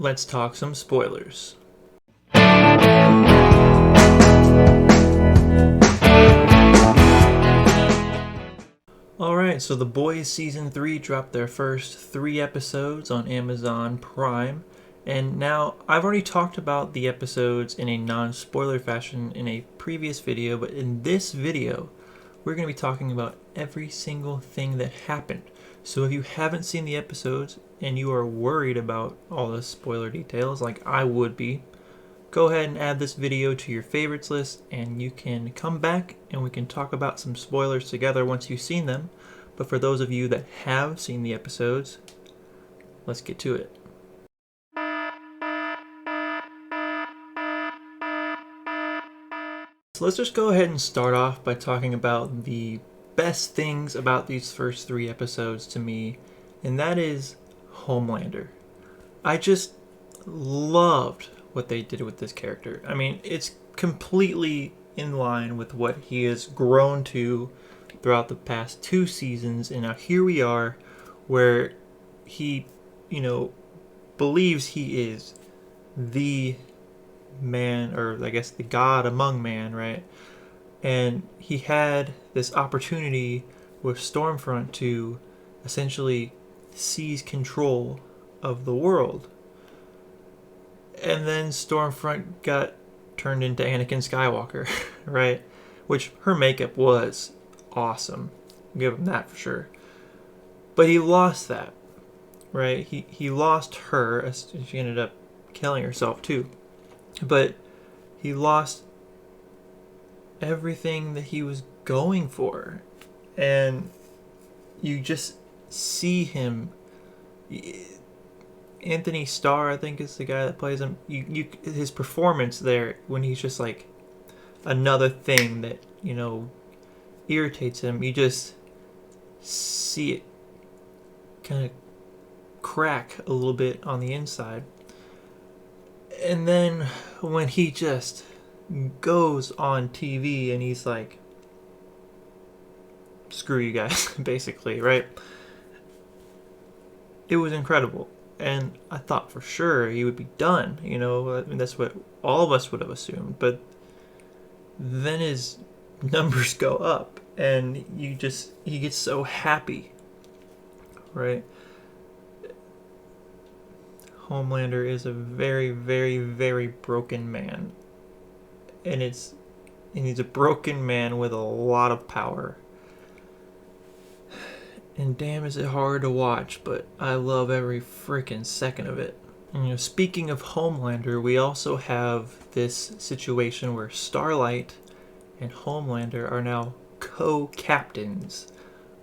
let's talk some spoilers. Alright, so The Boys Season 3 dropped their first 3 episodes on Amazon Prime. And now, I've already talked about the episodes in a non-spoiler fashion in a previous video, but in this video, we're going to be talking about every single thing that happened. So if you haven't seen the episodes and you are worried about all the spoiler details like I would be, go ahead and add this video to your favorites list and you can come back and we can talk about some spoilers together once you've seen them. But for those of you that have seen the episodes, let's get to it. So let's just go ahead and start off by talking about the best things about these first 3 episodes to me, and that is Homelander. I just loved what they did with this character. I mean, it's completely in line with what he has grown to throughout the past 2 seasons, and now here we are where he, believes he is the man, or I guess the god among man, right? And he had this opportunity with Stormfront to essentially seize control of the world. And then Stormfront got turned into Anakin Skywalker, right? Which her makeup was awesome. I'll give him that for sure. But he lost that, right? He lost her. She ended up killing herself too. But he lost everything that he was going for. And you just see him. Anthony Starr, I think, is the guy that plays him. His performance there, when he's just like another thing that, irritates him, you just see it kind of crack a little bit on the inside. And then when he just goes on TV and he's like, screw you guys, basically, right? It was incredible. And I thought for sure he would be done, I mean, that's what all of us would have assumed. But then his numbers go up and he gets so happy, right? Homelander is a very, very, very broken man. And he's a broken man with a lot of power. And damn, is it hard to watch, but I love every freaking second of it. And, speaking of Homelander, we also have this situation where Starlight and Homelander are now co-captains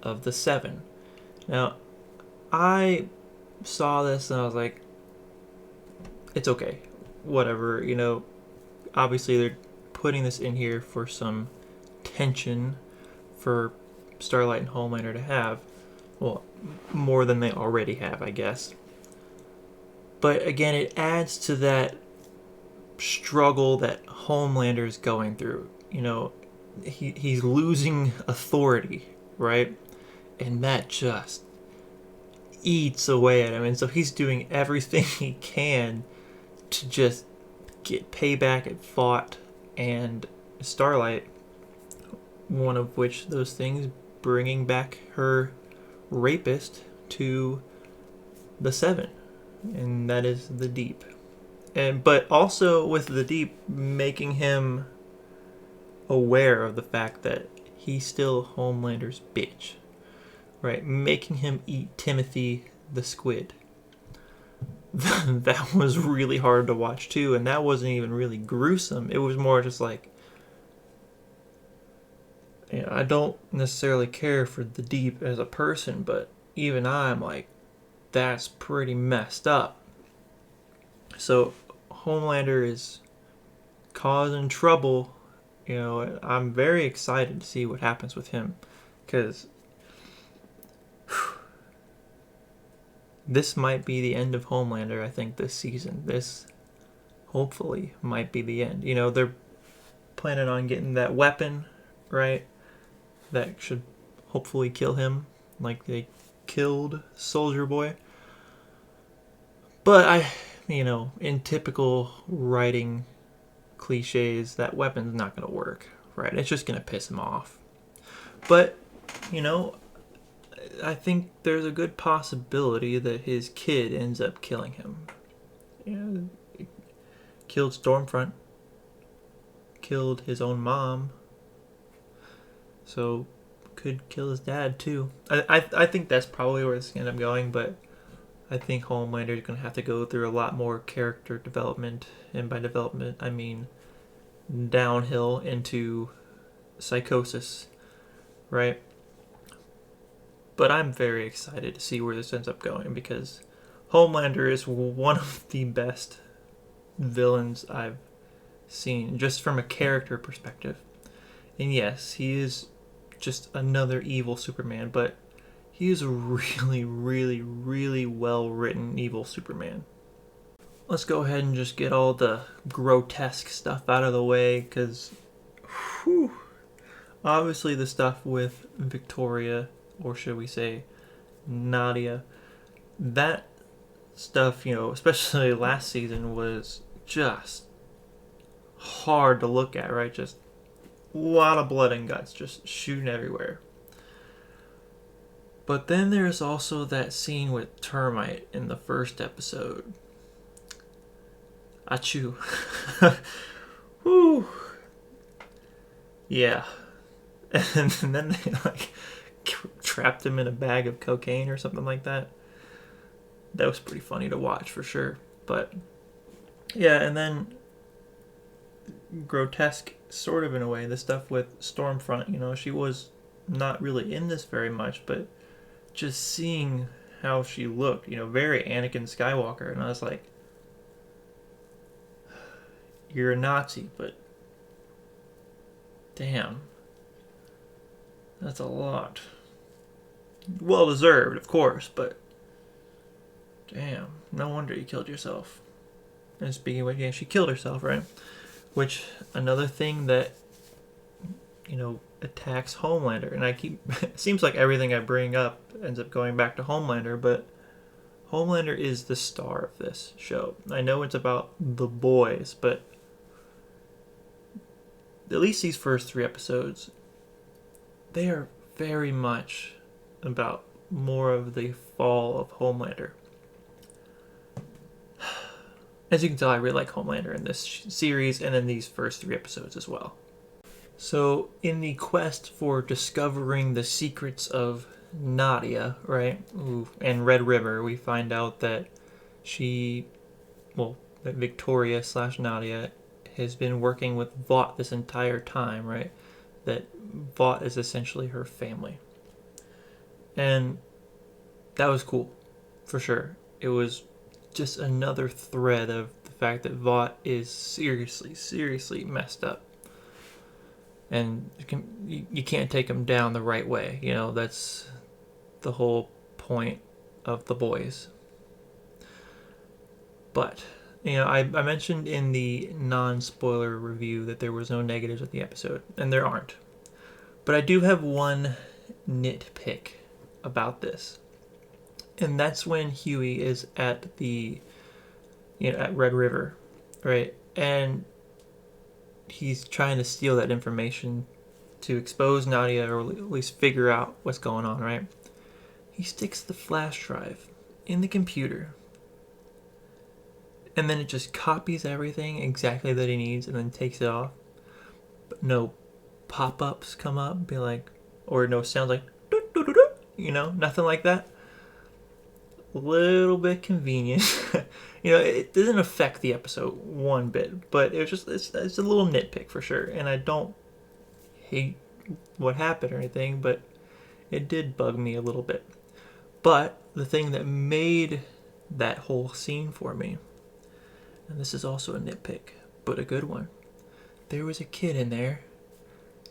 of the Seven. Now, I saw this and I was like, it's okay, whatever, obviously they're putting this in here for some tension for Starlight and Homelander to have. Well, more than they already have, I guess. But again, it adds to that struggle that Homelander is going through. He's losing authority, right? And that just eats away at him. And so he's doing everything he can to just get payback at Vought and Starlight. One of which those things bringing back her rapist to the Seven, and that is the Deep. But also with the Deep, making him aware of the fact that he's still Homelander's bitch, right? Making him eat Timothy the squid. That was really hard to watch too, and that wasn't even really gruesome. It was more just like, I don't necessarily care for the Deep as a person, but even I'm like, that's pretty messed up. So Homelander is causing trouble. I'm very excited to see what happens with him, because this might be the end of Homelander, I think, this season. This, hopefully, might be the end. They're planning on getting that weapon, right? That should hopefully kill him, like they killed Soldier Boy. But in typical writing cliches, that weapon's not going to work, right? It's just going to piss him off. But, you know, I think there's a good possibility that his kid ends up killing him. Killed Stormfront, killed his own mom, so could kill his dad too. I think that's probably where it's gonna end up going, but I think Homelander is gonna have to go through a lot more character development, and by development I mean downhill into psychosis, right? But I'm very excited to see where this ends up going, because Homelander is one of the best villains I've seen, just from a character perspective. And yes, he is just another evil Superman, but he is a really, really, really well written evil Superman. Let's go ahead and just get all the grotesque stuff out of the way, because obviously the stuff with Victoria, or should we say Nadia, that stuff, especially last season, was just hard to look at, right? Just a lot of blood and guts just shooting everywhere. But then there's also that scene with Termite in the first episode. Achoo. Whew. Yeah. And then they trapped him in a bag of cocaine or something like that. That was pretty funny to watch for sure. But yeah, and then grotesque sort of in a way, the stuff with Stormfront, she was not really in this very much, but just seeing how she looked, very Anakin Skywalker, and I was like, you're a Nazi, but damn, that's a lot. Well deserved, of course, but damn, no wonder you killed yourself. And speaking of which, yeah, she killed herself, right? Which, another thing that, attacks Homelander. And it seems like everything I bring up ends up going back to Homelander, but Homelander is the star of this show. I know it's about the boys, but at least these first 3 episodes, they are very much about more of the fall of Homelander. As you can tell, I really like Homelander in this series and in these first 3 episodes as well. So, in the quest for discovering the secrets of Nadia, right, and Red River, we find out that that Victoria / Nadia has been working with Vought this entire time, right? That Vought is essentially her family. And that was cool, for sure. It was just another thread of the fact that Vought is seriously, seriously messed up. And you can't take him down the right way. That's the whole point of The Boys. But, I mentioned in the non-spoiler review that there was no negatives with the episode, and there aren't. But I do have one nitpick about this. And that's when Huey is at at Red River, right? And he's trying to steal that information to expose Nadia, or at least figure out what's going on, right? He sticks the flash drive in the computer, and then it just copies everything exactly that he needs and then takes it off. But no pop-ups come up, be like, or no sounds like, nothing like that. A little bit convenient. It doesn't affect the episode one bit, but it's a little nitpick for sure. And I don't hate what happened or anything, but it did bug me a little bit. But the thing that made that whole scene for me, and this is also a nitpick, but a good one, there was a kid in there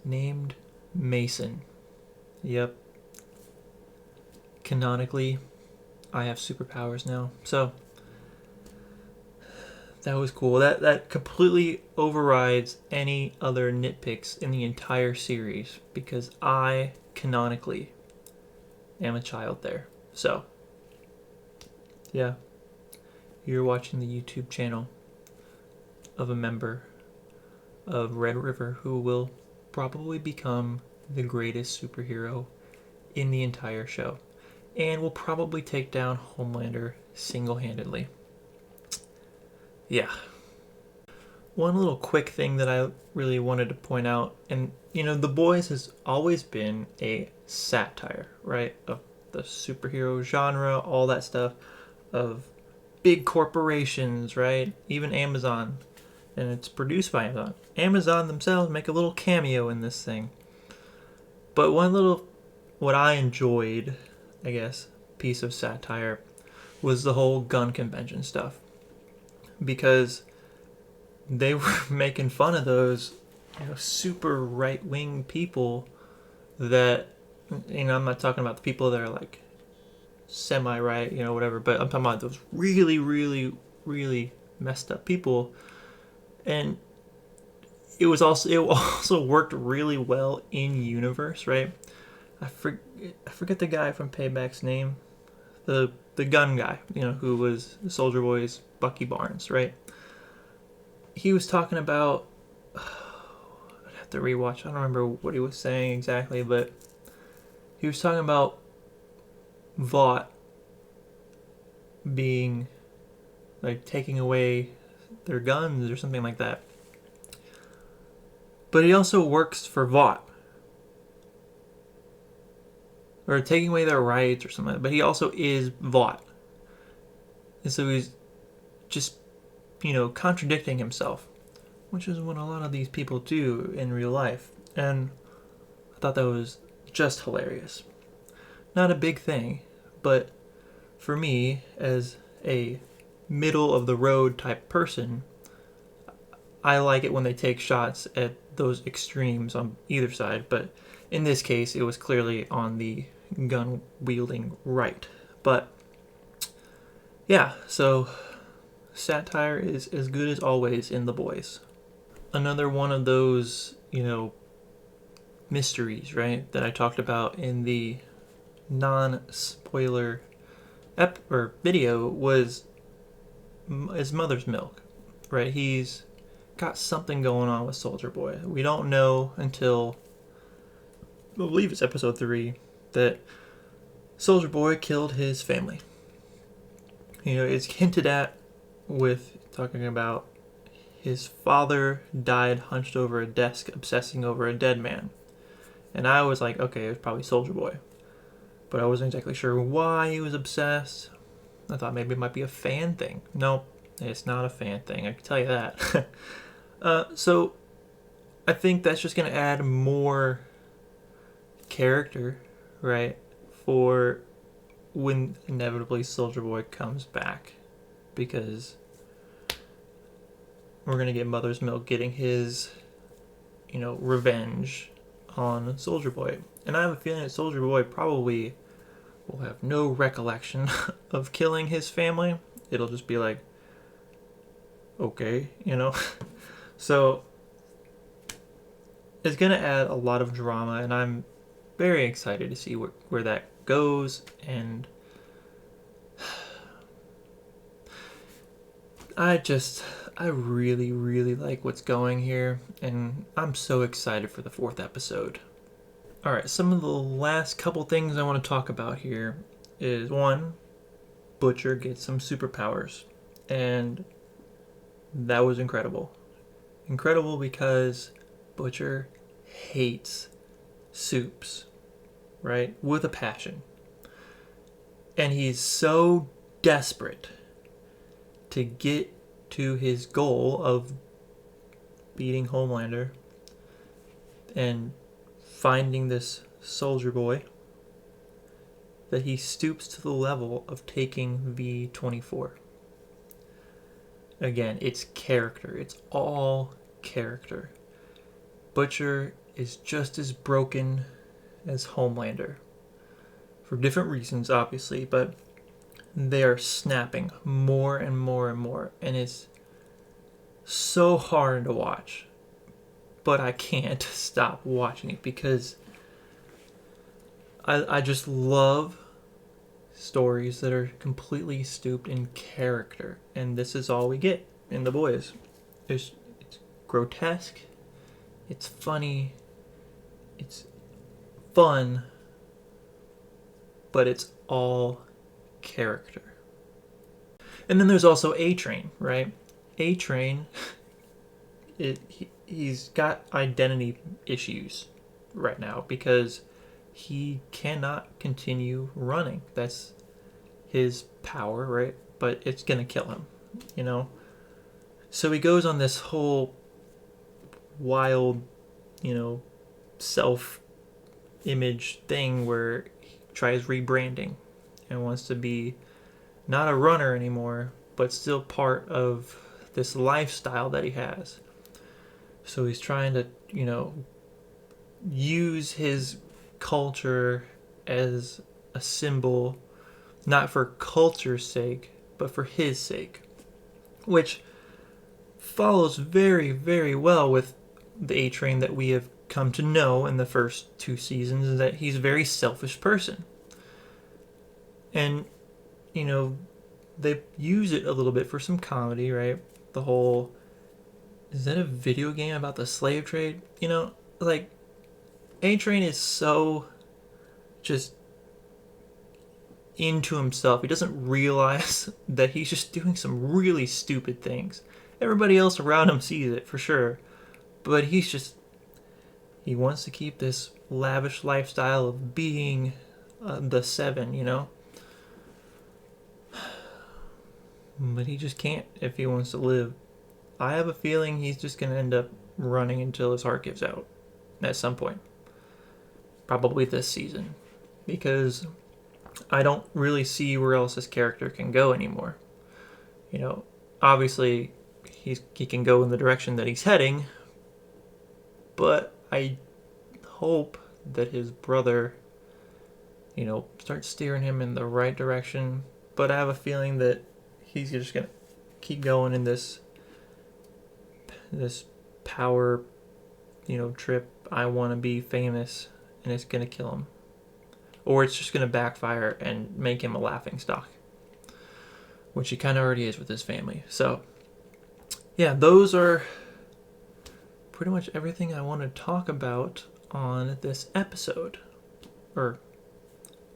named Mason. Yep. Canonically, I have superpowers now. So that was cool. That completely overrides any other nitpicks in the entire series, because I canonically am a child there. So yeah, you're watching the YouTube channel of a member of Red River who will probably become the greatest superhero in the entire show and will probably take down Homelander single-handedly. Yeah. One little quick thing that I really wanted to point out, and The Boys has always been a satire, right, of the superhero genre, all that stuff, of big corporations, right, even Amazon, and it's produced by Amazon. Amazon themselves make a little cameo in this thing. But what I enjoyed, I guess, piece of satire was the whole gun convention stuff, because they were making fun of those super right-wing people that, I'm not talking about the people that are like semi-right, whatever, but I'm talking about those really, really, really messed up people. And it also worked really well in universe, right? I forget the guy from Payback's name, the gun guy, who was Soldier Boy's Bucky Barnes, right? He was talking about, I'd have to rewatch, I don't remember what he was saying exactly, but he was talking about Vought being, like, taking away their guns or something like that. But he also works for Vought. Or taking away their rights or something like that. But he also is Vought. And so he's just, contradicting himself, which is what a lot of these people do in real life. And I thought that was just hilarious. Not a big thing, but for me, as a middle of the road type person, I like it when they take shots at those extremes on either side, but in this case, it was clearly on the gun-wielding right. But yeah, so satire is as good as always in The Boys. Another one of those, mysteries, right, that I talked about in the non-spoiler video was his mother's milk, right? He's got something going on with Soldier Boy. We don't know until, I believe it's episode 3, that Soldier Boy killed his family. It's hinted at with talking about his father died hunched over a desk obsessing over a dead man. And I was like, okay, it was probably Soldier Boy. But I wasn't exactly sure why he was obsessed. I thought maybe it might be a fan thing. Nope, it's not a fan thing, I can tell you that. So I think that's just going to add more character, right, for when inevitably Soldier Boy comes back. Because we're going to get Mother's Milk getting his, revenge on Soldier Boy. And I have a feeling that Soldier Boy probably will have no recollection of killing his family. It'll just be like, okay, So it's going to add a lot of drama, and I'm very excited to see where that goes. And I really, really like what's going here, and I'm so excited for the 4th episode. Alright, some of the last couple things I want to talk about here is, 1, Butcher gets some superpowers, and that was incredible. Incredible because Butcher hates soups, right? With a passion. And he's so desperate to get to his goal of beating Homelander and finding this Soldier Boy that he stoops to the level of taking V-24. Again, it's character. It's all character. Butcher is just as broken as Homelander. For different reasons, obviously, but they are snapping more and more and more. And it's so hard to watch. But I can't stop watching it because I just love stories that are completely stooped in character, and this is all we get in The Boys. It's grotesque, it's funny, it's fun, but it's all character. And then there's also A-Train, right? A-Train, he's got identity issues right now because he cannot continue running. That's his power, right? But it's gonna kill him, you know? So he goes on this whole wild, self-image thing where he tries rebranding and wants to be not a runner anymore, but still part of this lifestyle that he has. So he's trying to, use his culture as a symbol, not for culture's sake, but for his sake, which follows very, very well with the A-Train that we have come to know in the first 2 seasons, is that he's a very selfish person. And, they use it a little bit for some comedy, right? The whole, is that a video game about the slave trade? Like, A-Train is so just into himself. He doesn't realize that he's just doing some really stupid things. Everybody else around him sees it, for sure. But he wants to keep this lavish lifestyle of being the Seven, But he just can't if he wants to live. I have a feeling he's just going to end up running until his heart gives out at some point. Probably this season. Because I don't really see where else his character can go anymore. Obviously he can go in the direction that he's heading, but I hope that his brother, starts steering him in the right direction. But I have a feeling that he's just gonna keep going in this power, trip. I want to be famous, and it's gonna kill him, or it's just gonna backfire and make him a laughingstock, which he kind of already is with his family. So, yeah, those are pretty much everything I want to talk about on this episode, or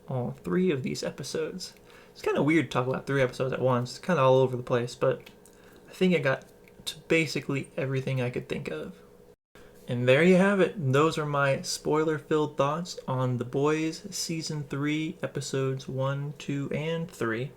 all 3 of these episodes. It's kind of weird to talk about 3 episodes at once. It's kind of all over the place, but I think I got to basically everything I could think of. And there you have it. Those are my spoiler-filled thoughts on The Boys Season 3, Episodes 1, 2, and 3.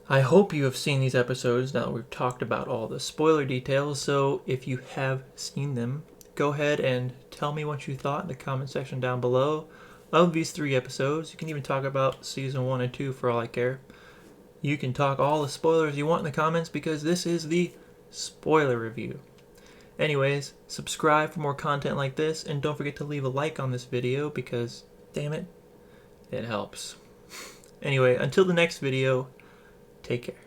I hope you have seen these episodes now that we've talked about all the spoiler details, so if you have seen them, go ahead and tell me what you thought in the comment section down below of these 3 episodes. You can even talk about Season 1 and 2 for all I care. You can talk all the spoilers you want in the comments because this is the spoiler review. Anyways, subscribe for more content like this, and don't forget to leave a like on this video because, damn it, it helps. Anyway, until the next video, take care.